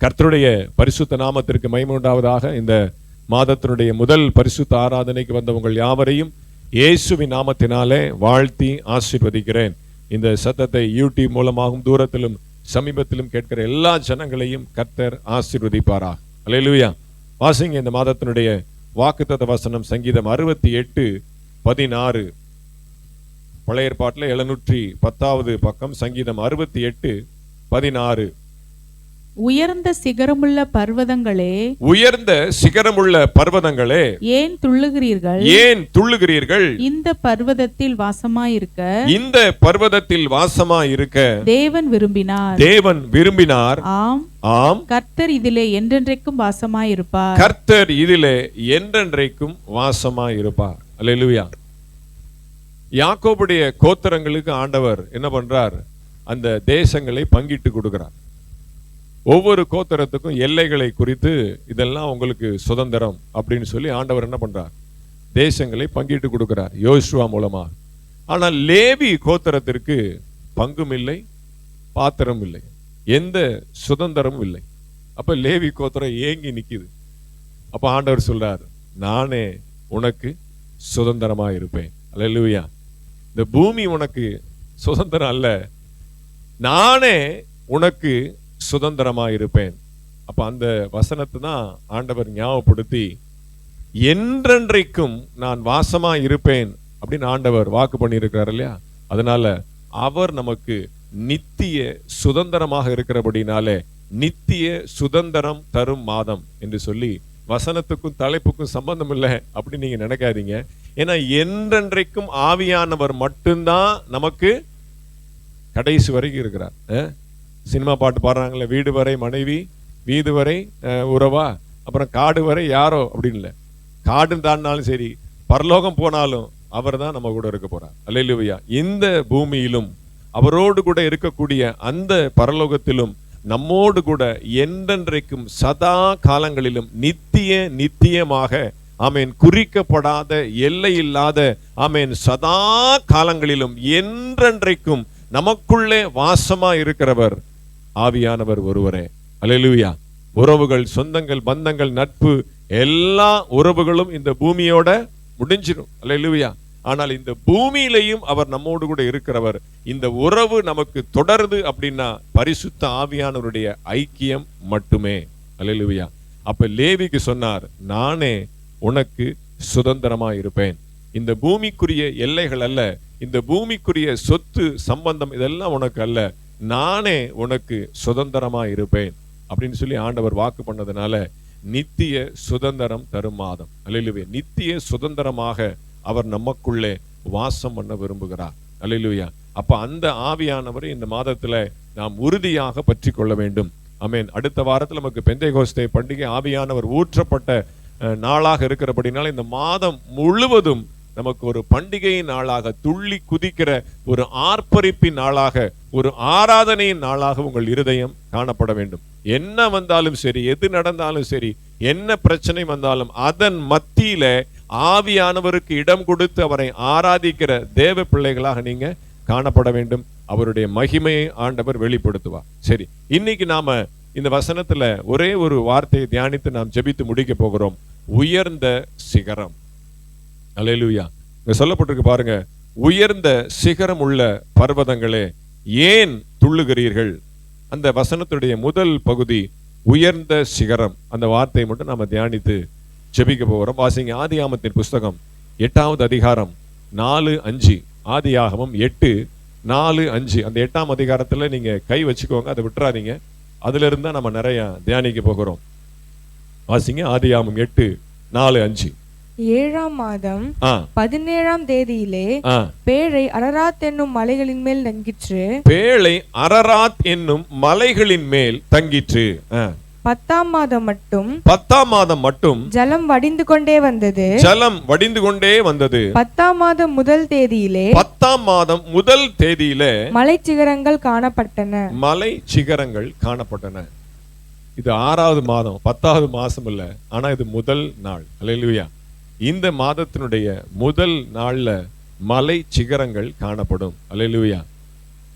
கர்த்தருடைய பரிசுத்த நாமத்திற்கு மகிமை உண்டாவதாக. இந்த மாதத்தினுடைய முதல் பரிசுத்த ஆராதனைக்கு வந்த உங்கள் யாவரையும் இயேசுவின் நாமத்தினாலே வாழ்த்தி ஆசீர்வதிக்கிறேன். இந்த சத்தத்தை யூடியூப் மூலமாகவும் தூரத்திலும் சமீபத்திலும் கேட்கிற எல்லா ஜனங்களையும் கர்த்தர் ஆசீர்வதிப்பாராக. அல்லேலூயா. வாசிங்க இந்த மாதத்தினுடைய வாக்குத்தத்த வசனம் சங்கீதம் 68:16. பழைய ஏற்பாட்டில் 710வது பக்கம், சங்கீதம் 68:16. உயர்ந்த சிகரமுள்ள பர்வதங்களே, உயர்ந்த சிகரமுள்ள பர்வதங்களே, ஏன் துள்ளுகிறீர்கள்? ஏன் துள்ளுகிறீர்கள்? இந்த பர்வதத்தில் வாசமாயிருக்க, இந்த பர்வதத்தில் வாசமாயிருக்க தேவன் விரும்பினார். தேவன் விரும்பினார். ஆம், ஆம், கர்த்தர் இதிலே என்றென்றைக்கும் வாசமாயிருப்பார். கர்த்தர் இதிலே என்றென்றைக்கும் வாசமாயிருப்பார். அல்லேலூயா. யாக்கோபுடைய கோத்திரங்களுக்கு ஆண்டவர் என்ன பண்றார்? அந்த தேசங்களை பங்கிட்டு கொடுக்கிறார். ஒவ்வொரு கோத்திரத்துக்கும் எல்லைகளை குறித்து இதெல்லாம் உங்களுக்கு சுதந்திரம் அப்படின்னு சொல்லி ஆண்டவர் என்ன பண்றார்? தேசங்களை பங்கிட்டு கொடுக்கிறார் யோசுவா மூலமா. ஆனால் லேவி கோத்திரத்திற்கு பங்கும் இல்லை, பாத்திரம் இல்லை, எந்த சுதந்திரமும் இல்லை. அப்ப லேவி கோத்திரம் ஏங்கி நிக்குது. அப்ப ஆண்டவர் சொல்றார், நானே உனக்கு சுதந்திரமா இருப்பேன். அல்லேலூயா. இந்த பூமி உனக்கு சுதந்திரம் அல்ல, நானே உனக்கு சுதந்திரமா இருப்பேன். அப்ப அந்த வசனத்தை தான் ஆண்டவர் ஞாபகப்படுத்தி என்றென்றைக்கும் நான் வாசமா இருப்பேன் அப்படின்னு ஆண்டவர் வாக்கு பண்ணியிருக்கிறார் இல்லையா? அதனால அவர் நமக்கு நித்திய சுதந்திரமாக இருக்கிறபடினாலே நித்திய சுதந்திரம் தரும் மாதம் என்று சொல்லி, வசனத்துக்கும் தலைப்புக்கும் சம்பந்தம் இல்லை அப்படின்னு நீங்க நினைக்காதீங்க. ஏன்னா என்றென்றைக்கும் ஆவியானவர் மட்டும்தான் நமக்கு கடைசி வரைக்கும் இருக்கிறார். சினிமா பாட்டு பாடுறாங்களே, வீடு வரை மனைவி, வீடு வரை உறவா, அப்புறம் காடு வரை யாரோ அப்படின்னு இல்லை. காடு தாண்டினாலும் சரி, பரலோகம் போனாலும் அவர் தான் நம்ம கூட இருக்க போறார். அல்லேலூயா. இந்த பூமியிலும் அவரோடு கூட இருக்கக்கூடிய அந்த பரலோகத்திலும் நம்மோடு கூட என்றென்றைக்கும் சதா காலங்களிலும் நித்தியமாக ஆமேன் குறிக்கப்படாத எல்லை இல்லாத ஆமேன் சதா காலங்களிலும் என்றென்றைக்கும் நமக்குள்ளே வாசமா இருக்கிறவர் ஆவியானவர் ஒருவரே. அல்லேலூயா. உறவுகள், சொந்தங்கள், பந்தங்கள், நட்பு, எல்லா உறவுகளும் இந்த பூமியோட முடிஞ்சிடும். அல்லேலூயா. ஆனால் இந்த பூமியிலையும் அவர் நம்மோடு கூட இருக்கிறவர். இந்த உறவு நமக்கு தொடருது அப்படின்னா பரிசுத்த ஆவியானவருடைய ஐக்கியம் மட்டுமே. அல்லேலூயா. அப்ப லேவிக்கு சொன்னார், நானே உனக்கு சுதந்திரமா இருப்பேன். இந்த பூமிக்குரிய எல்லைகள் அல்ல, இந்த பூமிக்குரிய சொத்து சம்பந்தம் இதெல்லாம் உனக்கு அல்ல, நானே உனக்கு சுதந்திரமா இருப்பேன் அப்படின்னு சொல்லி ஆண்டவர் வாக்கு பண்ணதுனால நித்திய சுதந்திரம் தரும் மாதம். அல்லேலூயா. நித்திய சுதந்திரமாக அவர் நமக்குள்ளே வாசம் பண்ண விரும்புகிறார். அல்லேலூயா. அப்ப அந்த ஆவியானவரை இந்த மாதத்துல நாம் உறுதியாக பற்றி கொள்ள வேண்டும். ஆமென். அடுத்த வாரத்தில் நமக்கு பெந்தைகோஸ்தே பண்டிகை ஆவியானவர் ஊற்றப்பட்ட நாளாக இருக்கிறபடினால இந்த மாதம் முழுவதும் நமக்கு ஒரு பண்டிகை நாளாக, துள்ளி குதிக்கிற ஒரு ஆர்ப்பரிப்பின் நாளாக, ஒரு ஆராதனையின் நாளாக உங்கள் இருதயம் காணப்பட வேண்டும். என்ன வந்தாலும் சரி, எது நடந்தாலும் சரி, என்ன பிரச்சனை வந்தாலும் அதன் மத்தியில ஆவியானவருக்கு இடம் கொடுத்து அவரை ஆராதிக்கிற தேவ பிள்ளைகளாக நீங்க காணப்பட வேண்டும். அவருடைய மகிமையை ஆண்டவர் வெளிப்படுத்துவார். சரி, இன்னைக்கு நாம இந்த வசனத்துல ஒரே ஒரு வார்த்தையை தியானித்து நாம் ஜெபித்து முடிக்க போகிறோம். உயர்ந்த சிகரம். அல்லேலூயா. இங்க சொல்லப்பட்டிருக்கு பாருங்க, உயர்ந்த சிகரம் உள்ள பர்வதங்களே ஏன் துள்ளுகிறீர்கள். அந்த வசனத்துடைய முதல் பகுதி உயர்ந்த சிகரம். அந்த வார்த்தையை மட்டும் நாம தியானித்து ஜெபிக்க போகிறோம். வாசிங்க ஆதியாகமத்தின் புஸ்தகம் 8வது அதிகாரம் 4-5. ஆதியாகமம் 8:4-5. அந்த 8ஆம் அதிகாரத்துல நீங்க கை வச்சுக்கோங்க, அதை விட்டுறாதீங்க. அதுல இருந்தா நம்ம நிறைய தியானிக்க போகிறோம். வாசிங்க ஆதியாகமம் 8:4-5. 7ஆம் மாதம் 17ஆம் தேதியிலே பேழை அரராத் என்னும் மலைகளின் மேல் தங்கிற்று. பேழை அரராத் என்னும் மலைகளின் மேல் தங்கிற்று. 10ஆம் மாதம் மட்டும் 10ஆம் மாதம் மட்டும் ஜலம் வடிந்து கொண்டே வந்தது. ஜலம் வடிந்து கொண்டே வந்தது. 10ஆம் மாதம் முதல் தேதியிலே 10ஆம் மாதம் முதல் தேதியிலே மலை சிகரங்கள் காணப்பட்டன. மலை சிகரங்கள் காணப்பட்டன. இது 6வது மாதம், 10வது மாசம் இல்ல, ஆனா இது முதல் நாள். அல்லேலூயா. இந்த மாதத்தினுடைய முதல் நாள்ல மலை சிகரங்கள் காணப்படும். அல்லேலூயா.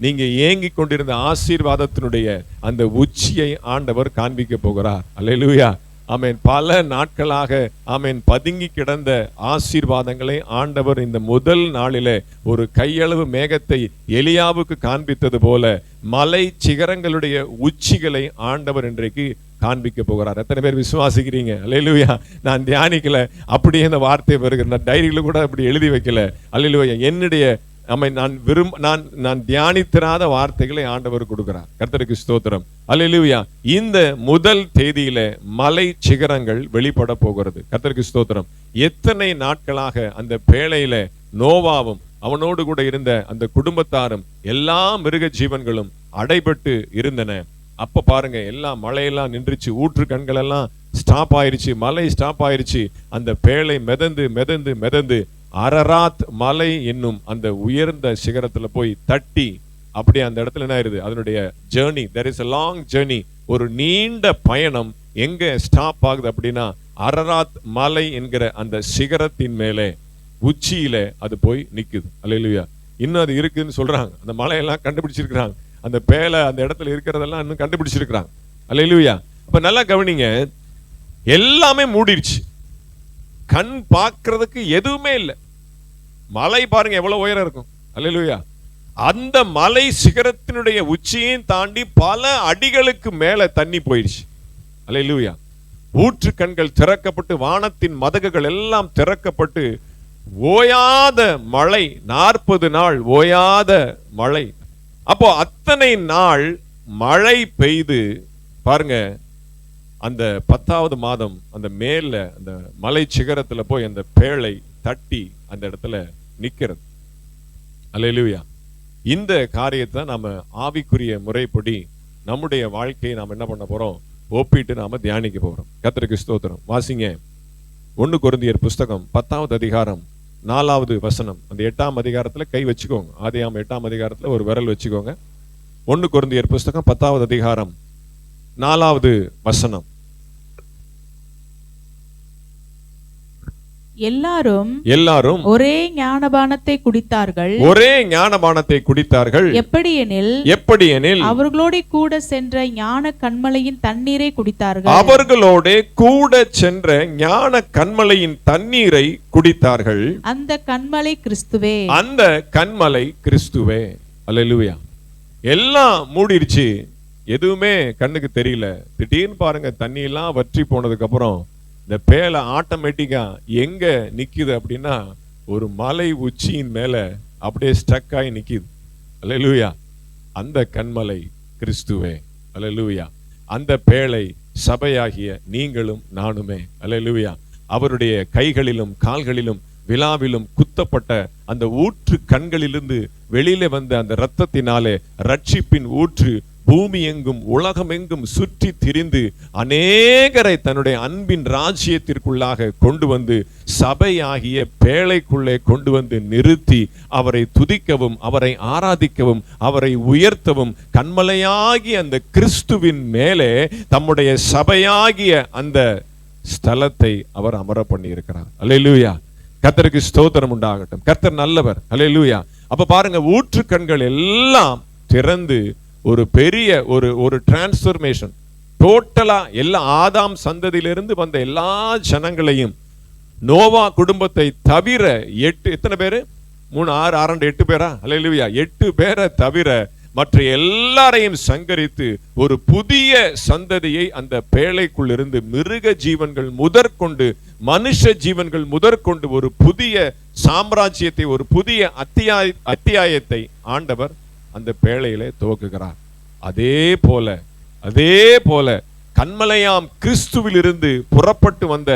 நீங்க ஏங்கி கொண்டிருந்த ஆசீர்வாதத்தினுடைய அந்த உச்சியை ஆண்டவர் காண்பிக்க போகிறார். அல்லேலூயா, ஆமென். பல நாட்களாக ஆமென் பதுங்கி கிடந்த ஆசீர்வாதங்களை ஆண்டவர் இந்த முதல் நாளிலே ஒரு கையளவு மேகத்தை எலியாவுக்கு காண்பித்தது போல மலை சிகரங்களுடைய உச்சிகளை ஆண்டவர் இன்றைக்கு காண்பிக்க போகிறார். எத்தனை பேர் விசுவாசிக்கிறீங்க? அல்லேலூயா. நான் தியானிக்கல, அப்படியே இந்த வார்த்தை வருகிறேன். நான் டைரியில கூட அப்படி எழுதி வைக்கல. அல்லேலூயா. என்னுடைய நான் தியானித்திராத வார்த்தைகளை ஆண்டவர் கொடுக்கிறார். கர்த்தருக்கு ஸ்தோத்திரம். அல்லேலூயா. இந்த முதல் தேதியில மலை சிகரங்கள் வெளிப்பட போகிறது. கர்த்தருக்கு ஸ்தோத்திரம். எத்தனை நாட்களாக அந்த பேழையில நோவாவும் அவனோடு கூட இருந்த அந்த குடும்பத்தாரும் எல்லா மிருக ஜீவன்களும் அடைபட்டு இருந்தன. அப்ப பாருங்க, எல்லாம் மழையெல்லாம் நின்றுச்சு, ஊற்று கண்கள் எல்லாம் ஸ்டாப் ஆயிருச்சு, மலை ஸ்டாப் ஆயிருச்சு. அந்த பேழை மிதந்து மிதந்து மிதந்து அரராத் மலை என்னும் அந்த உயர்ந்த சிகரத்துல போய் தட்டி, அப்படி அந்த இடத்துல என்ன ஆயிருது, அதனுடைய journey, there is a long journey, ஒரு நீண்ட பயணம் எங்க ஸ்டாப் ஆகுது அப்படின்னா அரராத் மலை என்கிற அந்த சிகரத்தின் மேலே உச்சியில அது போய் நிக்குது. அல்லேலூயா. இன்னும் அது இருக்குன்னு சொல்றாங்க. அந்த மலையெல்லாம் கண்டுபிடிச்சிருக்கிறாங்க. அந்த பேலை அந்த இடத்துல இருக்கிறதெல்லாம் இன்னும் கண்டுபிடிச்சிருக்கிறாங்க. அல்லேலூயா. அப்ப நல்லா கவனிங்க, எல்லாமே மூடிடுச்சு, கண் பார்க்கிறதுக்கு எதுவுமே இல்லை. மலை பாருங்க எவ்வளவு உயரம் இருக்கும். அல்லேலூயா. அந்த மலை சிகரத்தினுடைய உச்சியையும் தாண்டி பல அடிகளுக்கு மேல தண்ணி போயிடுச்சு. அல்லேலூயா. ஊற்று கண்கள் திறக்கப்பட்டு வானத்தின் மதகுகள் எல்லாம் திறக்கப்பட்டு ஓயாத மழை, 40 நாள் ஓயாத மழை. அப்போ அத்தனை நாள் மழை பெய்து பாருங்க, அந்த 10வது மாதம் அந்த மேல அந்த மலை சிகரத்துல போய் அந்த பேழை தட்டி அந்த இடத்துல நிக்கிறது. அல்லேலூயா. இந்த காரியத்தை நாம ஆவிக்குரிய முறைப்படி நம்முடைய வாழ்க்கையை நாம் என்ன பண்ண போறோம், ஒப்பிட்டு நாம தியானிக்க போறோம். கர்த்தருக்கு ஸ்தோத்திரம். வாசிங்க 1 கொரிந்தியர் புஸ்தகம் 10வது அதிகாரம் 4வது வசனம். அந்த 8ஆம் அதிகாரத்துல கை வச்சுக்கோங்க. ஆதியாகமம் 8ஆம் அதிகாரத்துல ஒரு விரல் வச்சுக்கோங்க. 1 கொரிந்தியர் புஸ்தகம் 10வது அதிகாரம் 4வது வசனம். எல்லாரும் ஒரே ஞானபானத்தை குடித்தார்கள். எப்படியெனில் அவர்களோட கூட சென்ற ஞான கன்மலையின் தண்ணீரை குடித்தார்கள். அந்த கன்மலை கிறிஸ்துவே. அல்லேலூயா. எல்லாம் மூடிடுச்சு, எதுவுமே கண்ணுக்கு தெரியல. திடீர்னு பாருங்க, தண்ணி எல்லாம் வற்றி போனதுக்கு அப்புறம் இந்த பேலை ஆட்டோமேட்டிக்கா எங்க நிக்குது அப்படின்னா ஒரு மலை உச்சியின் மேல அப்படியே ஸ்டக் ஆகி நிக்குது. அல்லேலூயா. அந்த கன்மலை கிறிஸ்துவே. அல்லேலூயா. அந்த பேழை சபையாகிய நீங்களும் நானுமே. அல்லேலூயா. அவருடைய கைகளிலும் கால்களிலும் விலாவிலும் குத்தப்பட்ட அந்த ஊற்று கண்களிலிருந்து வெளியில வந்த அந்த இரத்தத்தினாலே ரட்சிப்பின் ஊற்று பூமி எங்கும் உலகம் எங்கும் சுற்றி திரிந்து அநேகரை தன்னுடைய அன்பின் ராஜ்யத்திற்குள்ளாக கொண்டு வந்து சபையாகிய பேழைக்குள்ளே கொண்டு வந்து நிறுத்தி அவரை துதிக்கவும் அவரை ஆராதிக்கவும் அவரை உயர்த்தவும் கன்மலையாகிய அந்த கிறிஸ்துவின் மேலே தம்முடைய சபையாகிய அந்த ஸ்தலத்தை அவர் அமர பண்ணி இருக்கிறார். அல்லேலூயா. கர்த்தருக்கு ஸ்தோத்திரம் உண்டாகட்டும். கர்த்தர் நல்லவர். அல்லேலூயா. அப்ப பாருங்க, ஊற்று கண்கள் எல்லாம் திறந்து ஒரு பெரிய ஒரு டிரான்ஸ்ஃபர்மேஷன், டோட்டலா எல்லா ஆதாம் சந்ததியிலிருந்து வந்த எல்லா ஜனங்களையும் நோவா குடும்பத்தை தவிர 8 எத்தனை பேரு, 3 6 6 8 பேரா? அல்லேலூயா. 8 பேரை தவிர மற்ற எல்லாரையும் சங்கரித்து ஒரு புதிய சந்ததியை அந்த பேழைக்குள் இருந்து மிருக ஜீவன்கள் முதற்கொண்டு மனுஷ ஜீவன்கள் முதற்கொண்டு ஒரு புதிய சாம்ராஜ்யத்தை, ஒரு புதிய அத்தியாயத்தை ஆண்டவர் அந்த பேழையிலே துவக்குகிறார். அதே போல கன்மலையாம் கிறிஸ்துவில் இருந்து புறப்பட்டு வந்த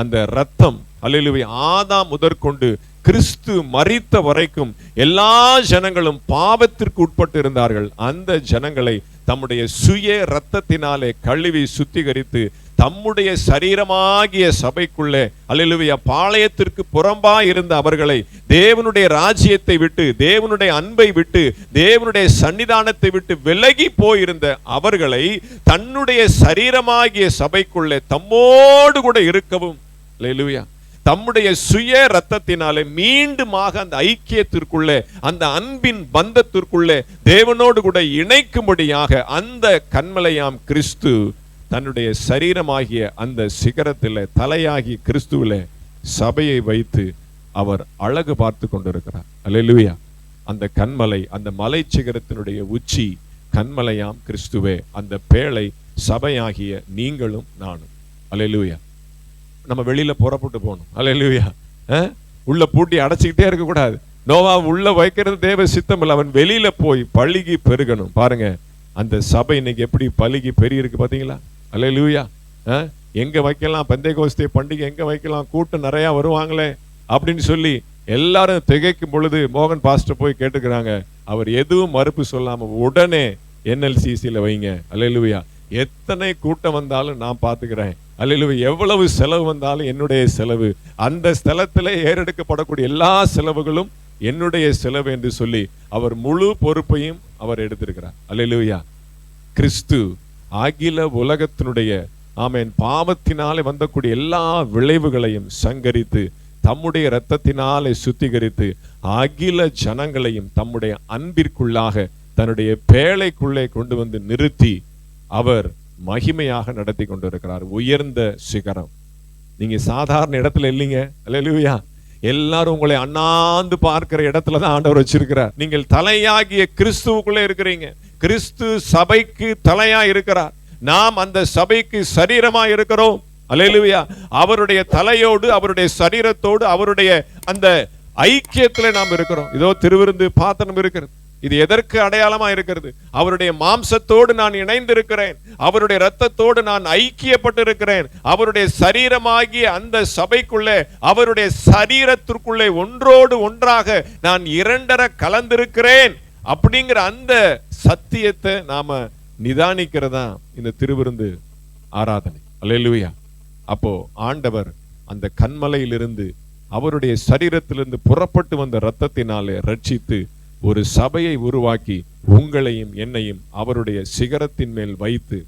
அந்த இரத்தம், அல்லேலூயா, ஆதாம் முதற்கொண்டு கிறிஸ்து மரித்த வரைக்கும் எல்லா ஜனங்களும் பாவத்திற்கு உட்பட்டு இருந்தார்கள். அந்த ஜனங்களை தம்முடைய சுய இரத்தத்தினாலே கழுவி சுத்திகரித்து தம்முடைய சரீரமாகிய சபைக்குள்ளே, அல்லேலூயா, பாளையத்திற்கு புறம்பாய் இருந்த அவர்களை தேவனுடைய ராஜ்யத்தை விட்டு, தேவனுடைய அன்பை விட்டு, தேவனுடைய சன்னிதானத்தை விட்டு விலகி போயிருந்த அவர்களை தன்னுடைய சரீரமாகிய சபைக்குள்ளே தம்மோடு கூட இருக்கவும், அல்லேலூயா, தம்முடைய சுய ரத்தத்தினாலே மீண்டுமாக அந்த ஐக்கியத்திற்குள்ளே, அந்த அன்பின் பந்தத்திற்குள்ளே தேவனோடு கூட இணைக்கும்படியாக அந்த கன்மலையாம் கிறிஸ்து தன்னுடைய சரீரமாகிய அந்த சிகரத்தில் தலையாகிய கிறிஸ்துவிலே சபையை வைத்து அவர் அழகு பார்த்து கொண்டிருக்கிறார். அல்லேலூயா. அந்த கன்மலை, அந்த மலை சிகரத்தினுடைய உச்சி கன்மலையாம் கிறிஸ்துவே, அந்த பேழை சபையாகிய நீங்களும் நானும். அல்லேலூயா. நம்ம வெளியில புறப்பட்டு போகணும். அல்லேலூயா. உள்ள பூட்டி அடைச்சிக்கிட்டே இருக்க கூடாது. நோவா உள்ள வைக்கிறது தேவ சித்தம் இல்லை, அவன் வெளியில போய் பழுகி பெருகணும். பாருங்க அந்த சபை இன்னைக்கு எப்படி பழுகி பெருகி இருக்கு பாத்தீங்களா? அல்லேலூயா. எங்க வைக்கலாம் பெந்தேகோஸ்தே பண்டிகை, எங்க வைக்கலாம், கூட்டம் நிறைய வருவாங்களே அப்படின்னு சொல்லி எல்லாரும் திகைக்கும் பொழுது மோகன் பாஸ்டர் போய் கேட்டுக்கிறாங்க. அவர் எதுவும் மறுப்பு சொல்லாம உடனே NLCCல வைங்க. அல்லேலூயா. எத்தனை கூட்டம் வந்தாலும் நான் பாத்துக்கிறேன். அல்லேலூயா. எவ்வளவு செலவு வந்தாலும் என்னுடைய செலவு, அந்த ஸ்தலத்திலே ஏறெடுக்கப்படக்கூடிய எல்லா செலவுகளும் என்னுடைய செலவு என்று சொல்லி அவர் முழு பொறுப்பையும் அவர் எடுத்திருக்கிறார். அல்லேலூயா. கிறிஸ்து அகில உலகத்தினுடைய ஆமென் பாவத்தினாலே வந்தக்கூடிய எல்லா விளைவுகளையும் சங்கரித்து தம்முடைய இரத்தத்தினாலே சுத்திகரித்து அகில ஜனங்களையும் தம்முடைய அன்பிற்குள்ளாக தன்னுடைய பேழைக்குள்ளே கொண்டு வந்து நிறுத்தி அவர் மகிமையாக நடத்தி கொண்டிருக்கிறார். உயர்ந்த சிகரம். நீங்க சாதாரண இடத்துல இல்லைங்க. அல்லேலூயா. எல்லாரும் உங்களை அண்ணாந்து பார்க்கிற இடத்துல தான் ஆண்டவர் வச்சிருக்கிறார். நீங்கள் தலையாகிய கிறிஸ்துவுக்குள்ளே இருக்கிறீங்க. கிறிஸ்து சபைக்கு தலையா இருக்கிறார். நாம் அந்த சபைக்கு சரீரமா இருக்கிறோம். அல்லேலூயா. அவருடைய தலையோடு, அவருடைய சரீரத்தோடு, அவருடைய அந்த ஐக்கியத்துல நாம் இருக்கிறோம். இதோ திருவிருந்து பாத்திரம் இருக்கிறது. இது எதற்கு அடையாளமா இருக்கிறது? அவருடைய மாம்சத்தோடு நான் இணைந்திருக்கிறேன், அவருடைய இரத்தத்தோடு நான் ஐக்கியப்பட்டிருக்கிறேன். அவருடைய சரீரமாகிய அந்த சபைக்குள்ளே, அவருடைய சரீரத்திற்குள்ளே ஒன்றோடு ஒன்றாக நான் இரண்டர கலந்திருக்கிறேன் அப்படிங்கிற அந்த சத்தியத்தை நாம நிதானிக்கிறதா இந்த திருவிருந்து ஆராதனை. அல்லேலூயா. அப்போ ஆண்டவர் அந்த கன்மலையிலிருந்து அவருடைய சரீரத்திலிருந்து புறப்பட்டு வந்த இரத்தத்தினாலே ரட்சித்து ஒரு சபையை உருவாக்கி உங்களையும் என்னையும் அவருடைய சிகரத்தின் மேல் வைத்து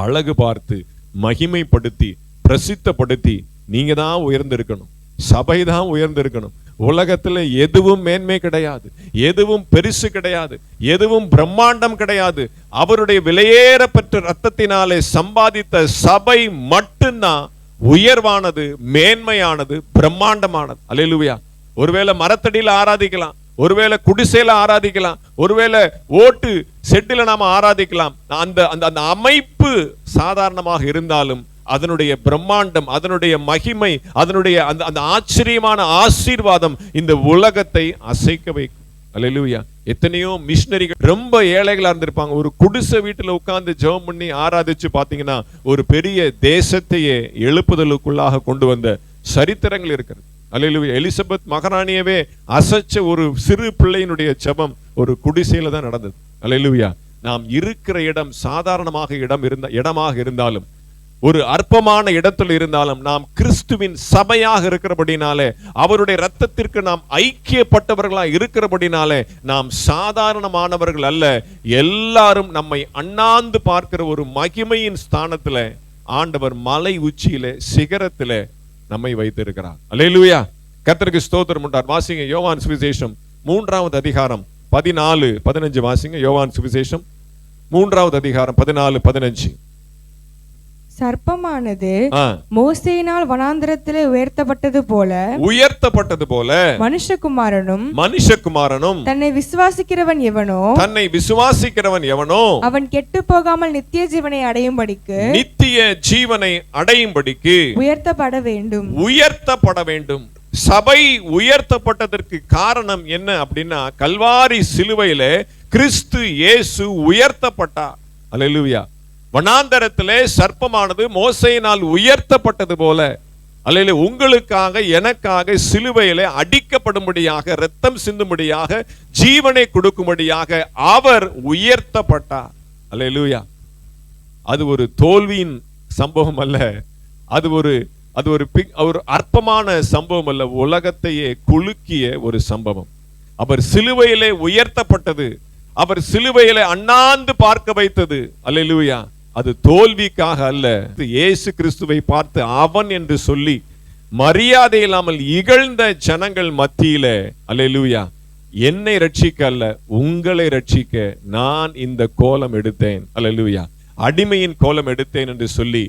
அழகு பார்த்து மகிமைப்படுத்தி பிரசித்தப்படுத்தி நீங்க தான் உயர்ந்திருக்கணும், சபை தான் உயர்ந்திருக்கணும். உலகத்துல எதுவும் மேன்மை கிடையாது, எதுவும் பெருசு கிடையாது, எதுவும் பிரம்மாண்டம் கிடையாது. அவருடைய விலையேறப்பட்ட இரத்தத்தினாலே சம்பாதித்த சபை மட்டும்தான் உயர்வானது, மேன்மையானது, பிரம்மாண்டமானது. அல்லேலூயா. ஒருவேளை மரத்தடியில ஆராதிக்கலாம், ஒருவேளை குடிசையில ஆராதிக்கலாம், ஒருவேளை ஓட்டு செட்டில நாம ஆராதிக்கலாம். அந்த அந்த அமைப்பு சாதாரணமாக இருந்தாலும் அதனுடைய பிரம்மாண்டம், அதனுடைய மகிமை, அதனுடைய அந்த ஆச்சரியமான ஆசீர்வாதம் இந்த உலகத்தை அசைக்க வைக்கும். அல்லேலூயா. எத்தனையோ மிஷனரிகள் ரொம்ப ஏழைகளா இருந்திருப்பாங்க. ஒரு குடிசை வீட்டுல உட்கார்ந்து ஜெபம் பண்ணி ஆராதிச்சு பாத்தீங்கன்னா ஒரு பெரிய தேசத்தையே எழுப்புதலுக்குள்ளாக கொண்டு வந்த சரித்திரங்கள் இருக்கிறது. அல்லேலூயா. எலிசபெத் மகாராணியவே அசைச்ச ஒரு சிறு பிள்ளையினுடைய ஜெபம் ஒரு குடிசையில தான் நடந்தது. அல்லேலூயா. நாம் இருக்கிற இடம் சாதாரணமாக இடமாக இருந்தாலும், ஒரு அற்பமான இடத்துல இருந்தாலும், நாம் கிறிஸ்துவின் சபையாக இருக்கிறபடினாலே, அவருடைய இரத்தத்திற்கு நாம் ஐக்கியப்பட்டவர்களா இருக்கிறபடினாலே நாம் சாதாரணமானவர்கள் அல்ல. எல்லாரும் நம்மை அண்ணாந்து பார்க்கிற ஒரு மகிமையின் ஸ்தானத்துல ஆண்டவர் மலை உச்சியிலே சிகரத்திலே நம்மை வைத்திருக்கிறார். அல்லேலூயா. கர்த்தருக்கு ஸ்தோத்திரம் உண்டார். வாசிங்க யோவான் சுவிசேஷம் 3வது அதிகாரம் 14-15 வாசிங்க. யோவான் சுவிசேஷம் 3வது அதிகாரம் 14-15. சர்ப்பமானது மோசேயினால் வனாந்தரத்திலே உயர்த்தப்பட்டது போல மனுஷகுமாரனும் தன்னை விசுவாசிக்கிறவன் எவனோ அவன் கெட்டு போகாமல் நித்திய ஜீவனை அடையும்படிக்கு உயர்த்தப்பட வேண்டும். சபை உயர்த்தப்பட்டதற்கு காரணம் என்ன அப்படின்னா, கல்வாரி சிலுவையிலே கிறிஸ்து இயேசு உயர்த்தப்பட்டார். அல்லேலூயா. வனாந்தரத்திலே சர்ப்பமானது மோசேயினால் உயர்த்தப்பட்டது போல, அல்லேலூயா, உங்களுக்காக எனக்காக சிலுவையிலே அடிக்கப்படும்படியாக, இரத்தம் சிந்தும்படியாக, ஜீவனை கொடுக்கும்படியாக அவர் உயர்த்தப்பட்டார். அல்லேலூயா. அது ஒரு தோல்வியின் சம்பவம் அல்ல, அது ஒரு அற்பமான சம்பவம் அல்ல, உலகத்தையே குலுக்கிய ஒரு சம்பவம். அவர் சிலுவையிலே உயர்த்தப்பட்டது, அவர் சிலுவையிலே அண்ணாந்து பார்க்க வைத்தது. அல்லேலூயா. அது தோல்விக்காக அல்ல. இயேசு கிறிஸ்துவை பார்த்து அவன் என்று சொல்லி மரியாதை இல்லாமல் இகழ்ந்த ஜனங்கள் மத்தியில, அல்லேலூயா, என்னை ரட்சிக்க அல்ல உங்களை ரட்சிக்க நான் இந்த கோலம் எடுத்தேன், அல்லேலூயா, அடிமையின் கோலம் எடுத்தேன் என்று சொல்லி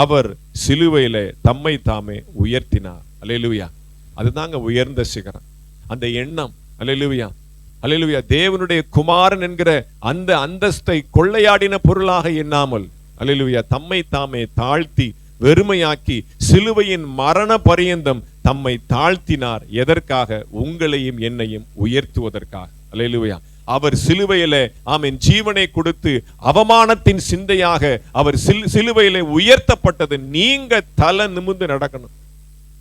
அவர் சிலுவையில தம்மை தாமே உயர்த்தினார். அல்லேலூயா. அதுதாங்க உயர்ந்த சிகரம். அந்த எண்ணம், அல்லேலூயா, அல்லேலூயா, தேவனுடைய குமாரன் என்கிற அந்த அந்தஸ்தை கொள்ளையாடின பொருளாக எண்ணாமல், அல்லேலூயா, தம்மை தாமே தாழ்த்தி வெறுமையாக்கி சிலுவையின் மரண பரியந்தம் தம்மை தாழ்த்தினார். எதற்காக? உங்களையும் என்னையும் உயர்த்துவதற்காக. அல்லேலூயா. அவர் சிலுவையிலே ஆமென் ஜீவனை கொடுத்து அவமானத்தின் சிந்தையாக அவர் சிலுவையிலே உயர்த்தப்பட்டது. நீங்க தலை நிமிர்ந்து நடக்கணும்.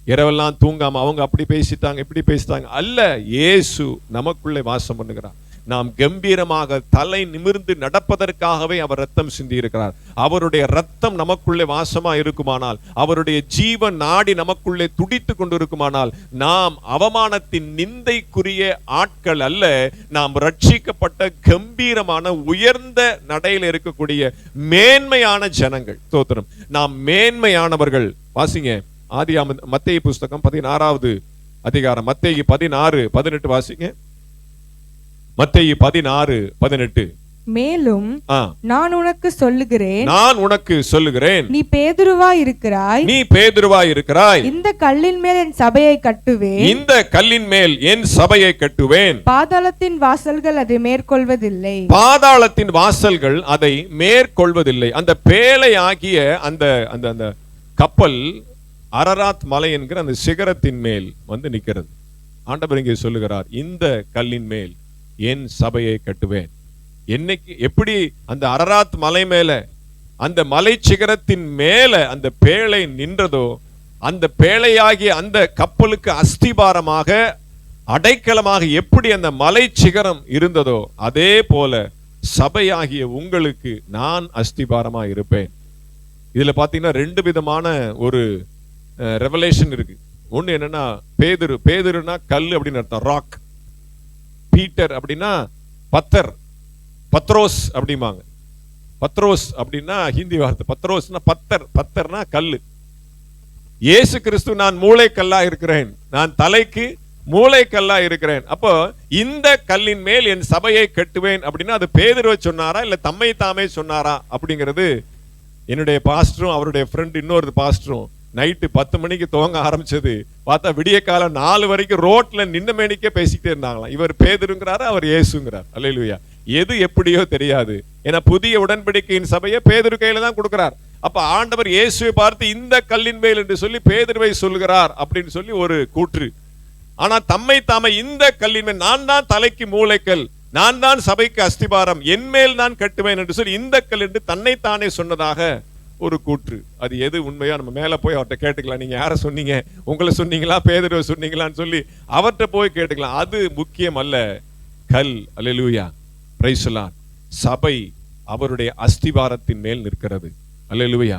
இரவெல்லாம் தூங்காம அவங்க அப்படி பேசிட்டாங்க இப்படி பேசிட்டாங்க அல்ல, இயேசு நமக்குள்ளே வாசம் பண்ணுகிறார். நாம் கம்பீரமாக தலை நிமிர்ந்து நடப்பதற்காகவே அவர் ரத்தம் சிந்தி இருக்கிறார். அவருடைய ரத்தம் நமக்குள்ளே வாசமா இருக்குமானால், அவருடைய ஜீவன் நாடி நமக்குள்ளே துடித்து கொண்டிருக்குமானால், நாம் அவமானத்தின் நிந்தைக்குரிய ஆட்கள் அல்ல, நாம் ரட்சிக்கப்பட்ட கம்பீரமான உயர்ந்த நடையில் இருக்கக்கூடிய மேன்மையான ஜனங்கள். ஸ்தோத்திரம். நாம் மேன்மையானவர்கள். வாசிங்க ஆதியாகமம் மத்தேயு புஸ்தகம் 16வது அதிகாரம், மத்தேயு 16:18 வாசிங்க. மத்தேயு 16:18. மேலும் நான் உனக்கு சொல்லுகிறேன், நீ பேதுருவாய் இருக்கிறாய், இந்த கல்லின் மேல் என் சபையை கட்டுவேன், இந்த கல்லின் மேல் என் சபையை கட்டுவேன், பாதாளத்தின் வாசல்கள் அதை மேற்கொள்வதில்லை, பாதாளத்தின் வாசல்கள் அதை மேற்கொள்வதில்லை. அந்த பேழை ஆகிய அந்த அந்த அந்த கப்பல் அரராத் மலை என்கிற அந்த சிகரத்தின் மேல் வந்து நிற்கிறது. ஆண்டவர் இங்கே சொல்லுகிறார், இந்த கல்லின் மேல் என் சபையை கட்டுவேன். என்னைக்கு எப்படி அந்த அரராத் மலை மேல அந்த மலை சிகரத்தின் மேல அந்த பேழை நின்றதோ, அந்த பேழையாகிய அந்த கப்பலுக்கு அஸ்திபாரமாக அடைக்கலமாக எப்படி அந்த மலை சிகரம் இருந்ததோ, அதே போல சபையாகிய உங்களுக்கு நான் அஸ்திபாரமா இருப்பேன். இதுல பாத்தீங்கன்னா 2 விதமான ஒரு ரெவலேஷன் இருக்கு. ஒண்ணு என்னன்னா, பேதுருனா கல் அப்படின்னு அர்த்தம், ராக். பீட்டர் அப்படின்னா பத்தர், பத்ரோஸ் அப்படிம்பாங்க. பத்ரோஸ் அப்படின்னா ஹிந்தி வார்த்தை, பத்ரோஸ்னா பத்தர், பத்தர்னா கல்லு. இயேசு கிறிஸ்து நான் மூளைக்கல்லா இருக்கிறேன், நான் தலைக்கு மூளைக்கல்லா இருக்கிறேன். அப்போ இந்த கல்லின் மேல் என் சபையை கட்டுவேன் அப்படின்னா அது பேதுருவை சொன்னாரா இல்ல தம்மை தாமே சொன்னாரா அப்படிங்கிறது என்னுடைய பாஸ்டரும் அவருடைய ஃப்ரெண்ட் இன்னொரு பாஸ்டரும் நைட்டு 10 மணிக்கு துவங்க ஆரம்பிச்சது பார்த்தா விடிய காலம் 4 வரைக்கும் ரோட்ல நின்ன மேனிக்கே பேசிக்கிட்டே இருந்தாங்களாம். இவர் பேதுருங்கிறாரு, அவர் இயேசுங்கிறார். அல்லேலூயா. எது எப்படியோ தெரியாது. ஏன்னா புதிய உடன்படிக்கையின் சபையை பேதுரு கையில தான் கொடுக்கிறார். அப்ப ஆண்டவர் இயேசுவை பார்த்து இந்த கல்லின் மேல் என்று சொல்லி பேதுருவை சொல்லுகிறார் அப்படின்னு சொல்லி ஒரு கூற்று. ஆனா தம்மை தாமே இந்த கல்லின் மேல், நான் தான் தலைக்கு மூளைக்கல், நான் தான் சபைக்கு அஸ்திபாரம், என் மேல் நான் கட்டுவேன் என்று சொல்லி இந்த கல் என்று தன்னைத்தானே சொன்னதாக ஒரு கூற்று. அது எது உண்மையா நம்ம மேல போய் அவர்கிட்ட கேட்டுக்கலாம். நீங்க யார சொன்னீங்க, உங்களை சொன்னீங்களா பேதுருவை சொன்னீங்களான்னு சொல்லி அவர்கிட்ட போய் கேட்டுக்கலாம். அது முக்கியம் அல்ல. கல். அல்லேலூயா. Praise the Lord. சபை அவருடைய அஸ்திபாரத்தின் மேல் நிற்கிறது. அல்லேலூயா.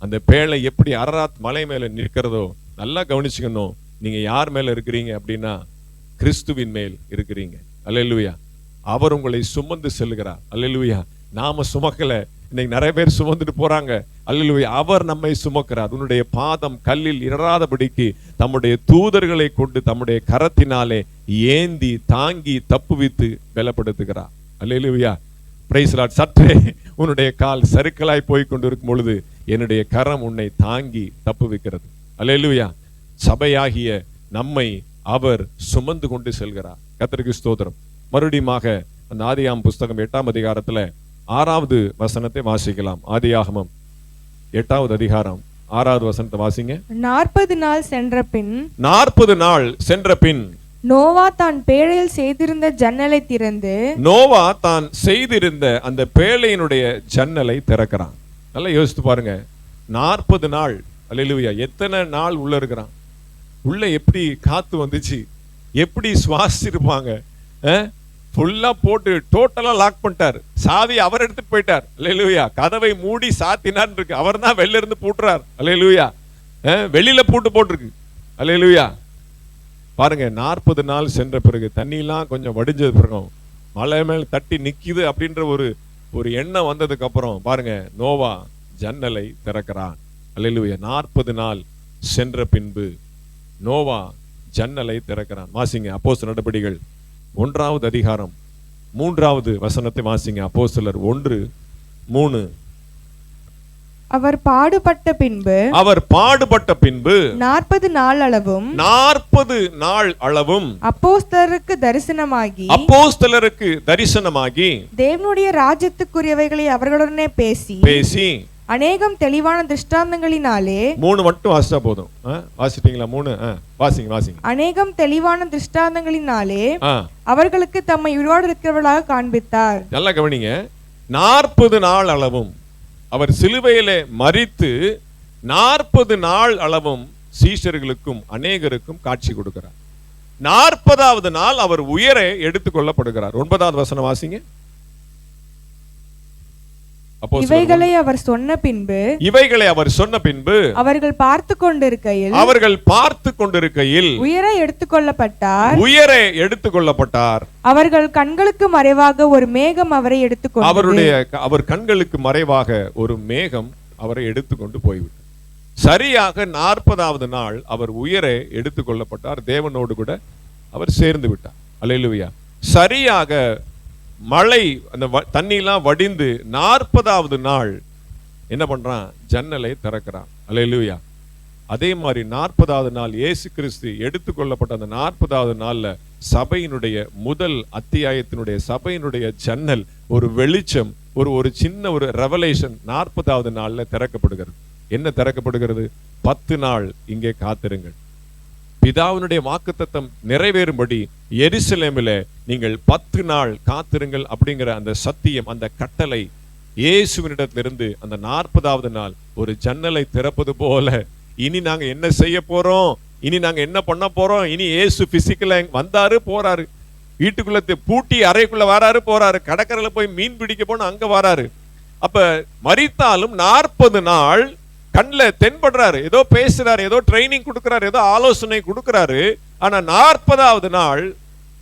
அந்த பேழை எப்படி அரராத் மலை மேல நிற்கிறதோ நல்லா கவனிச்சுக்கணும். நீங்க யார் மேல இருக்கிறீங்க அப்படின்னா கிறிஸ்துவின் மேல் இருக்கிறீங்க. அல்லேலூயா. அவர் உங்களை சுமந்து செல்கிறார். அல்லேலூயா. நாம சுமக்கல, இன்னைக்கு நிறைய பேர் சுமந்துட்டு போறாங்க. அல்லேலூயா. அவர் நம்மை சுமக்கிறார். உன்னுடைய பாதம் கல்லில் இடராதபடிக்கு தம்முடைய தூதர்களை கொண்டு தம்முடைய கரத்தினாலே ஏந்தி தாங்கி தப்புவித்து பலப்படுத்துகிறார். அல்லேலூயா. Praise the Lord. சற்றே உன்னுடைய கால் சறுக்கலாய் போய் கொண்டிருக்கும் பொழுது என்னுடைய கரம் உன்னை தாங்கி தப்புவிக்கிறது. அல்லேலூயா. சபையாகிய நம்மை அவர் சுமந்து கொண்டு செல்கிறார். கர்த்தருக்கு ஸ்தோத்திரம். மறுபடியுமாக அந்த ஆதியாகமம் புஸ்தகம் 8ஆம் அதிகாரத்துல 6வது வசனத்தை வாசிக்கலாம். ஆதியாகமம் 8வது அதிகாரம் 6வது வசனத்தை வாசிங்க. 40 நாள் சென்ற பின் நோவா தான் பேழையில் செய்திருந்த ஜன்னலை திறந்து, நோவா தான் செய்திருந்த அந்த பேழையினுடைய ஜன்னலை திறக்கிறான். நல்லா யோசித்து பாருங்க. 40 நாள். அல்லேலூயா. எத்தனை நாள் உள்ள இருக்கிறான்? உள்ள எப்படி காத்து வந்துச்சு, எப்படி சுவாசிச்சிருப்பாங்க. ஃபுல்லா போட்டு டோட்டலா லாக் பண்ணிட்டார். சாவி அவர் எடுத்துட்டு போயிட்டார். அல்லேலூயா. கதவை மூடி சாத்தினார் இருக்கு. அவர் தான் வெளில இருந்து பூட்டுறார். அல்லேலூயா. வெளியில பூட்டு போட்டிருக்கு. அல்லேலூயா. பாருங்க. 40 நாள் சென்ற பிறகு தண்ணியெல்லாம் கொஞ்சம் வடிஞ்சது பிறகு மலை மேல் தட்டி நிக்குது அப்படின்ற ஒரு எண்ணம் வந்ததுக்கு அப்புறம் பாருங்க, நோவா ஜன்னலை திறக்கிறான். அல்லேலூயா. 40 நாள் சென்ற பின்பு நோவா ஜன்னலை திறக்கிறான். வாசிங்க அப்போஸ்தலர் நடபடிகள் 1வது அதிகாரம் 3வது வசனத்தை வாசிங்க. அப்போஸ்தலர் 1:3. அவர் பாடுபட்ட பின்பு 40 நாள் அளவும் அப்போஸ்தலருக்கு தரிசனமாகி தேவனுடைய ராஜ்யத்துக்குரியவைகளை அவர்களுடனே பேசி அநேகம் தெளிவான திருஷ்டாந்தங்களினாலே 3 மட்டும் வாசிச்சா போதும். வாசிட்டீங்களா? 3 வாசிங்க. அநேகம் தெளிவான திருஷ்டாந்தங்களினாலே அவர்களுக்கு தம்மை உயிரோடு இருக்கிறவர்களாக காண்பித்தார். நல்லா கவனிங்க. 40 நாள் அளவும் அவர் சிலுவையிலே மரித்து 40 நாள் அளவும் சீஷர்களுக்கும் அநேகருக்கும் காட்சி கொடுக்கிறார். 40வது நாள் அவர் உயர எடுத்துக் கொள்ளப்படுகிறார். 9வது வசனம் வாசிங்க. இவைகளை அவர் சொன்ன பின்பு அவர்கள் பார்த்து கொண்டிருக்கையில் உயர எடுத்துக்கொள்ளப்பட்டார். அவர்கள் கண்களுக்கு மறைவாக ஒரு மேகம் அவரை அவர் கண்களுக்கு மறைவாக ஒரு மேகம் அவரை எடுத்துக்கொண்டு போய்விட்டார். சரியாக 40வது நாள் அவர் உயர எடுத்துக்கொள்ளப்பட்டார். தேவனோடு கூட அவர் சேர்ந்து விட்டார். அல்லேலூயா. சரியாக மழை அந்த தண்ணிலாம் வடிந்து 40வது நாள் என்ன பண்றான்? ஜன்னலை திறக்கிறான். அல்லேலூயா. அதே மாதிரி 40வது நாள் இயேசு கிறிஸ்து எடுத்துக்கொள்ளப்பட்ட அந்த 40வது நாள்ல சபையினுடைய முதல் அத்தியாயத்தினுடைய சபையினுடைய ஜன்னல் ஒரு வெளிச்சம், ஒரு சின்ன ஒரு ரெவலேஷன் 40வது நாள்ல திறக்கப்படுகிறது. என்ன திறக்கப்படுகிறது? 10 நாள் இங்கே காத்திருங்கள், பிதாவினுடைய வாக்குத்தத்தம் நிறைவேறும்படி எருசலேமிலே நீங்கள் 10 நாள் காத்திருங்கள் அப்படிங்கிற அந்த சத்தியம், அந்த கட்டளை இயேசுவினிடத்திலிருந்து அந்த 40வது நாள் ஒரு ஜன்னலை திறப்பது போல இனி நாங்க என்ன செய்ய போறோம், இனி நாங்க என்ன பண்ண போறோம், இனி இயேசு பிசிக்கலா வந்தாரு போறாரு, வீட்டுக்குள்ள பூட்டி அறைக்குள்ள வராரு போறாரு, கடற்கரையில போய் மீன் பிடிக்க போன அங்க வராரு. அப்ப மரித்தாலும் 40 நாள் கண்ணில் தென்படுறாரு, ஏதோ பேசுறாரு, ஏதோ ட்ரைனிங் கொடுக்கிறாரு, ஏதோ ஆலோசனை கொடுக்கிறாரு. ஆனா 40வது நாள்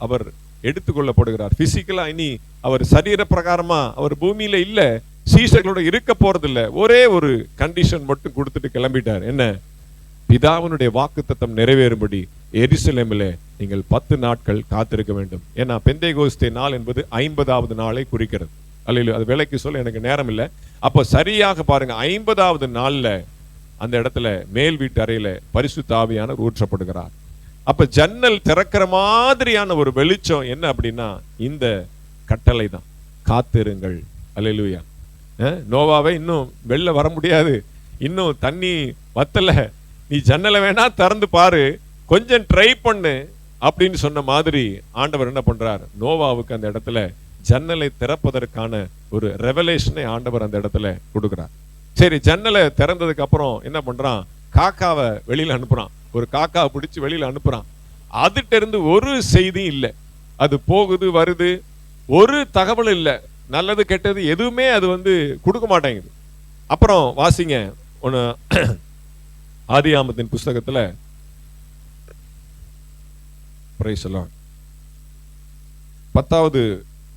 அவர் எடுத்துக்கொள்ளப்படுகிறார். பிசிக்கலா இனி அவர் சரீர பிரகாரமா அவர் பூமியில இல்ல, சீஷர்களோட இருக்க போறது இல்ல. ஒரே ஒரு கண்டிஷன் மட்டும் கொடுத்துட்டு கிளம்பிட்டார். என்ன? பிதாவினுடைய வாக்குத்தத்தம் நிறைவேறும்படி எருசலேமிலே நீங்கள் 10 நாட்கள் காத்திருக்க வேண்டும். ஏன்னா பெந்தேகோஸ்தே நாள் என்பது 50வது நாளை குறிக்கிறது. அல்ல, அது விலைக்கு சொல்ல எனக்கு நேரம் இல்லை. அப்போ சரியாக பாருங்க, 50வது நாள்ல அந்த இடத்துல மேல் வீட்டு அறையில பரிசுத்த ஆவியானவர் ஊற்றப்படுகிறார். அப்ப ஜன்னல் திறக்கிற மாதிரியான ஒரு வெளிச்சம் என்ன அப்படின்னா இந்த கட்டளை தான், காத்திருங்கள். அல்லேலூயா. நோவாவை இன்னும் வெளில வர முடியாது, இன்னும் தண்ணி வத்தல, நீ ஜன்னலை வேணா திறந்து பாரு, கொஞ்சம் ட்ரை பண்ணு அப்படின்னு சொன்ன மாதிரி ஆண்டவர் என்ன பண்றார்? நோவாவுக்கு அந்த இடத்துல ஜன்னலை திறப்பதற்கான ஒரு ரெவலேஷனை ஆண்டவர் அந்த இடத்துல கொடுக்கிறார். சரி, ஜன்னலை திறந்ததுக்கு அப்புறம் என்ன பண்றான்? காக்காவை வெளியில அனுப்புறான். ஒரு காக்காவை பிடிச்சு வெளியில அனுப்புறான். அதுட்ட இருந்து ஒரு செய்தியும் இல்லை, அது போகுது வருது, ஒரு தகவல் இல்லை, நல்லது கெட்டது எதுவுமே அது கொடுக்க மாட்டேங்குது. அப்புறம் வாசிங்க, ஒன்னு ஆதியாகமத்தின் புஸ்தகத்துல 10வது